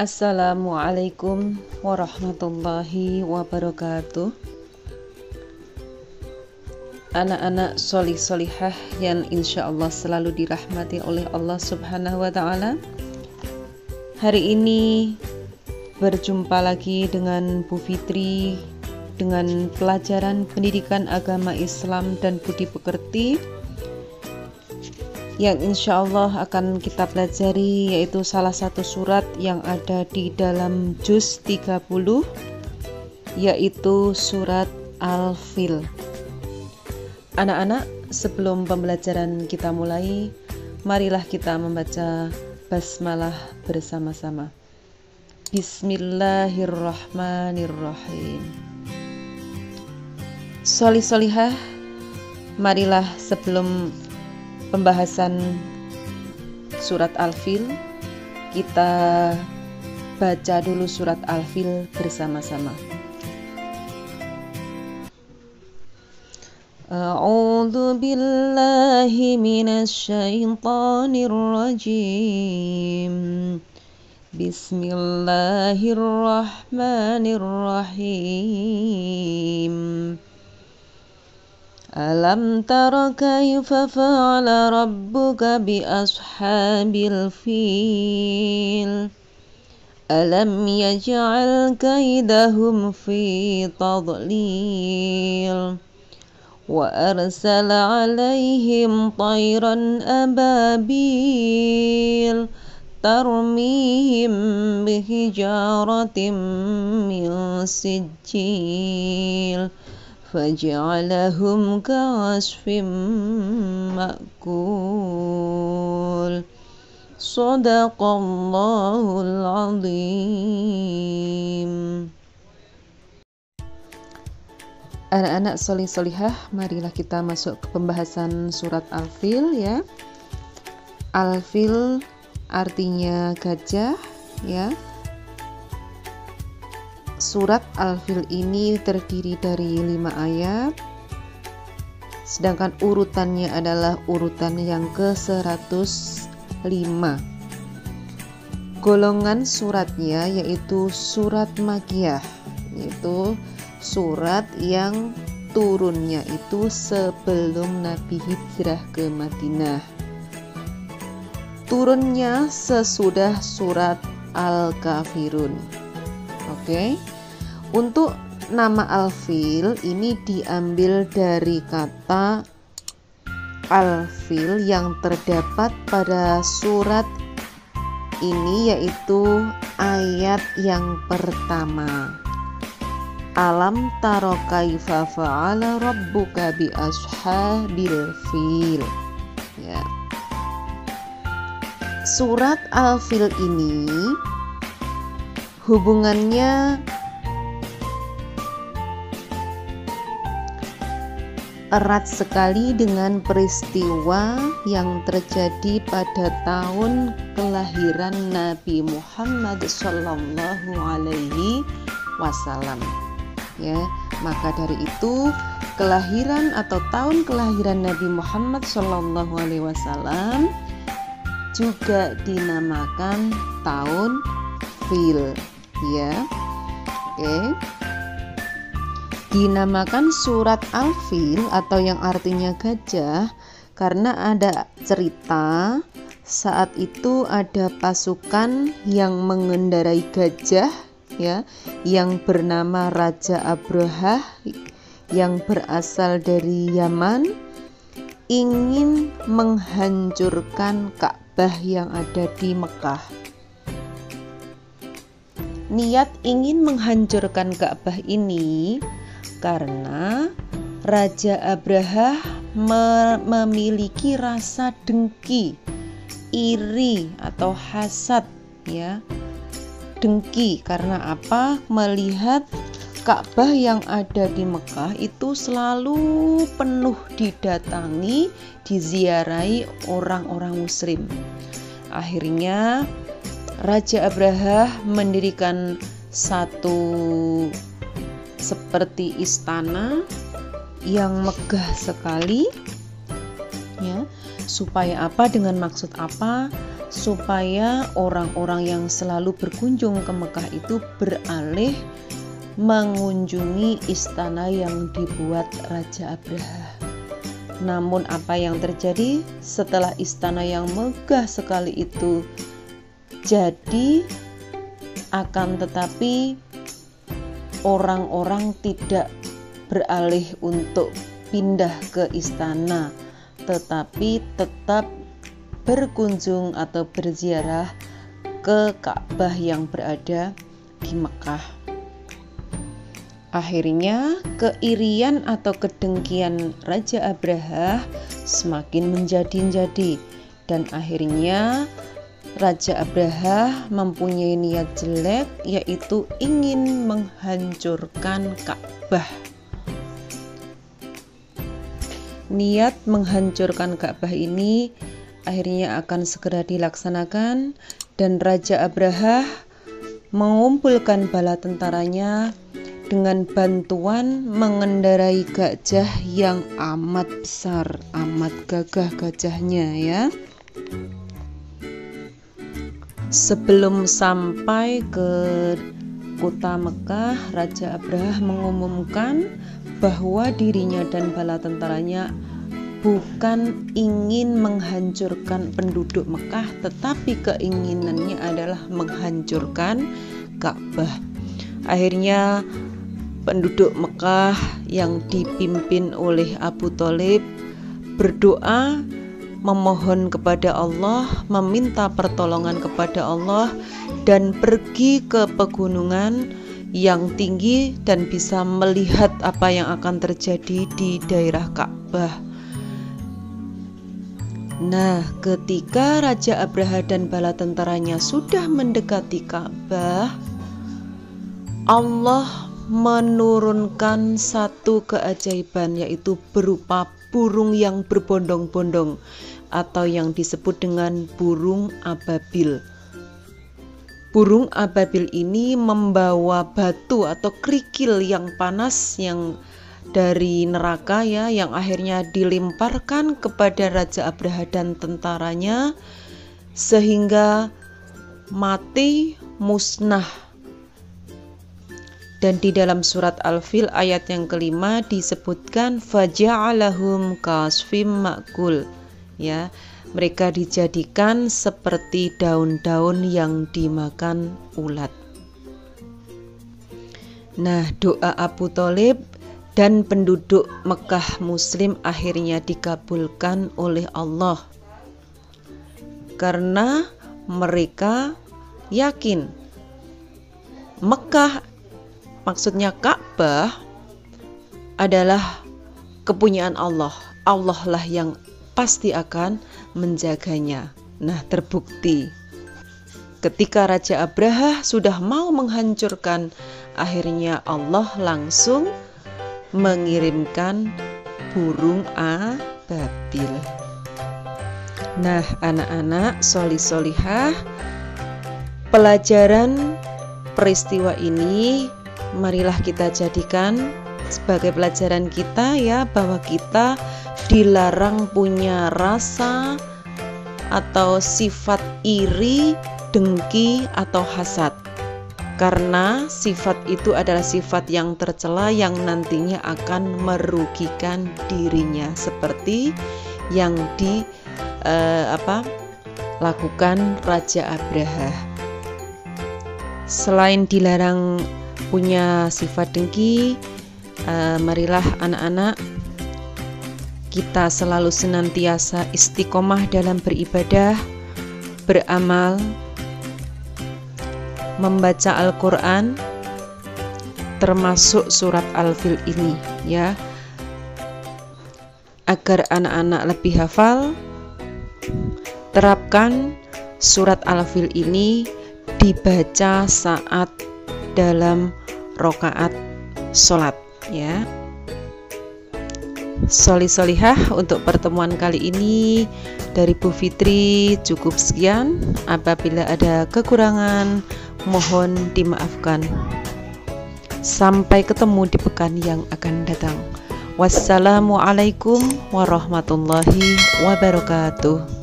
Assalamualaikum warahmatullahi wabarakatuh. Anak-anak solih solihah yang insya Allah selalu dirahmati oleh Allah Subhanahu wa Ta'ala. Hari ini berjumpa lagi dengan Bu Fitri dengan pelajaran pendidikan agama Islam dan budi pekerti yang insya Allah akan kita pelajari, yaitu salah satu surat yang ada di dalam juz 30, yaitu surat Al-Fil. Anak-anak, sebelum pembelajaran kita mulai, marilah kita membaca basmalah bersama-sama. Bismillahirrahmanirrahim. Solih-solihah, marilah sebelum pembahasan surat Al-Fil, kita baca dulu surat Al-Fil bersama-sama. A'udzu billahi minasy syaithanir rajim. Bismillahirrahmanirrahim. Alam tara kaifa fa'ala rabbuka bi ashabil fil. Alam yaj'al kaidahum fi tadlil. Wa arsala 'alaihim tayran ababil tarmihim bihijaratin min sijil faj'alahum ka'asfin ma'kul. Shadaqallahul azim. Anak-anak solih-solihah, marilah kita masuk ke pembahasan surat Al-Fil ya. Al-Fil artinya gajah ya. Surat Al-Fil ini terdiri dari 5 ayat, sedangkan urutannya adalah urutan yang ke-105. Golongan suratnya yaitu surat Makkiyah, yaitu surat yang turunnya itu sebelum Nabi hijrah ke Madinah. Turunnya sesudah surat Al-Kafirun. Oke. Untuk nama Al-Fil ini diambil dari kata Al-Fil yang terdapat pada surat ini, yaitu ayat yang pertama. Alam tara kaifa fa'ala rabbuka bi ashabil fil. Ya. Surat Al-Fil ini hubungannya erat sekali dengan peristiwa yang terjadi pada tahun kelahiran Nabi Muhammad Sallallahu Alaihi Wasallam. Ya, maka dari itu kelahiran atau tahun kelahiran Nabi Muhammad Sallallahu Alaihi Wasallam juga dinamakan tahun Fil. Ya, oke. Dinamakan surat Al-Fil atau yang artinya gajah karena ada cerita saat itu ada pasukan yang mengendarai gajah ya, yang bernama Raja Abrahah yang berasal dari Yaman, ingin menghancurkan Ka'bah yang ada di Mekah. Niat ingin menghancurkan Ka'bah ini karena Raja Abrahah memiliki rasa dengki, iri atau hasad ya. Dengki karena apa? Melihat Ka'bah yang ada di Mekah itu selalu penuh didatangi, diziarahi orang-orang muslim. Akhirnya Raja Abrahah mendirikan satu seperti istana yang megah sekali ya, supaya apa? Dengan maksud apa? supaya orang-orang yang selalu berkunjung ke Mekah itu beralih mengunjungi istana yang dibuat Raja Abraha. Namun apa yang terjadi setelah istana yang megah sekali itu jadi, akan tetapi orang-orang tidak beralih untuk pindah ke istana, tetapi tetap berkunjung atau berziarah ke Ka'bah yang berada di Mekah. Akhirnya keirian atau kedengkian Raja Abraha semakin menjadi-jadi, dan akhirnya Raja Abraha mempunyai niat jelek, yaitu ingin menghancurkan Ka'bah. Niat menghancurkan Ka'bah ini akhirnya akan segera dilaksanakan, dan Raja Abraha mengumpulkan bala tentaranya dengan bantuan mengendarai gajah yang amat besar, amat gagah gajahnya ya. Sebelum sampai ke kota Mekah, Raja Abraha mengumumkan bahwa dirinya dan bala tentaranya bukan ingin menghancurkan penduduk Mekah, tetapi keinginannya adalah menghancurkan Ka'bah. Akhirnya penduduk Mekah yang dipimpin oleh Abu Thalib berdoa, memohon kepada Allah, meminta pertolongan kepada Allah, dan pergi ke pegunungan yang tinggi dan bisa melihat apa yang akan terjadi di daerah Ka'bah. Nah, ketika Raja Abraha dan bala tentaranya sudah mendekati Ka'bah, Allah menurunkan satu keajaiban, yaitu berupa burung yang berbondong-bondong atau yang disebut dengan burung ababil. Burung ababil ini membawa batu atau kerikil yang panas yang dari neraka ya, yang akhirnya dilemparkan kepada Raja Abraha dan tentaranya sehingga mati musnah. Dan di dalam surat Al-Fil ayat yang kelima disebutkan faja'alahum kasfim ma'kul ya, mereka dijadikan seperti daun-daun yang dimakan ulat. Nah, doa Abu Thalib dan penduduk Mekah Muslim akhirnya dikabulkan oleh Allah, karena mereka yakin Mekah, maksudnya Ka'bah, adalah kepunyaan Allah. Allah lah yang pasti akan menjaganya. Nah, terbukti ketika Raja Abraha sudah mau menghancurkan, akhirnya Allah langsung mengirimkan burung ababil. Nah, anak-anak solih-solihah, pelajaran peristiwa ini marilah kita jadikan sebagai pelajaran kita ya, bahwa kita dilarang punya rasa atau sifat iri, dengki atau hasad, karena sifat itu adalah sifat yang tercela yang nantinya akan merugikan dirinya, seperti yang dilakukan Raja Abraha. Selain dilarang punya sifat dengki, marilah anak-anak kita selalu senantiasa istiqomah dalam beribadah, beramal, membaca Al-Quran, termasuk surat Al-Fil ini ya, agar anak-anak lebih hafal. Terapkan surat Al-Fil ini dibaca saat dalam rokaat sholat ya. Solih-solihah, untuk pertemuan kali ini dari Bu Fitri cukup sekian. Apabila ada kekurangan, mohon dimaafkan. Sampai ketemu di pekan yang akan datang. Wassalamualaikum warahmatullahi wabarakatuh.